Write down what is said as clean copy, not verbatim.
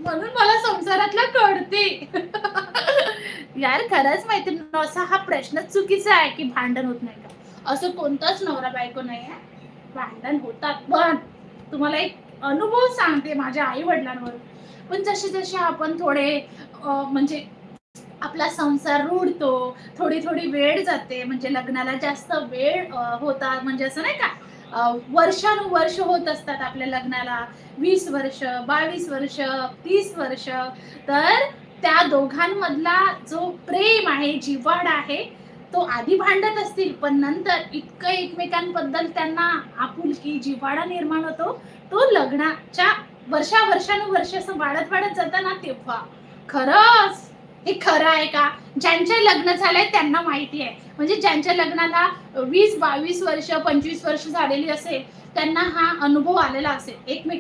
म्हणून मला संसारातलं कळते. यार खरंच मैत्रिणींनो, असा हा प्रश्नच चुकीचा आहे की भांडण होत नाही का? असं कोणताच नवरा बायको नाहीये. भांडण होतात, पण तुम्हाला एक अनुभव सांगते माझ्या आई वडिलांवर. पण जसे जसे आपण थोडे म्हणजे आपला संसार रुळतो, थोडी थोडी वेळ जाते, म्हणजे लग्नाला जास्त वेळ होता, म्हणजे असं नाही का, वर्षानुवर्ष होत असतात आपल्या लग्नाला. 20 वर्ष, 22 वर्ष, 30 वर्ष. तर त्या दोघांमधला जो प्रेम आहे, जिव्हाळा आहे, तो आधी भांडत असतील, पण नंतर इतकं एकमेकांबद्दल त्यांना आपुलकी, जिव्हाळा निर्माण होतो, तो लग्नाच्या वर्षानुवर्ष असं वाढत वाढत जातं ना, तेव्हा. खरंच हे खरं आहे का? ज्यांचे लग्न झालंय त्यांना माहिती आहे. म्हणजे ज्यांच्या लग्नाला 20-22 वर्ष, 25 वर्ष झालेली असेल, त्यांना हा अनुभव आलेला असेल. एकमेकांना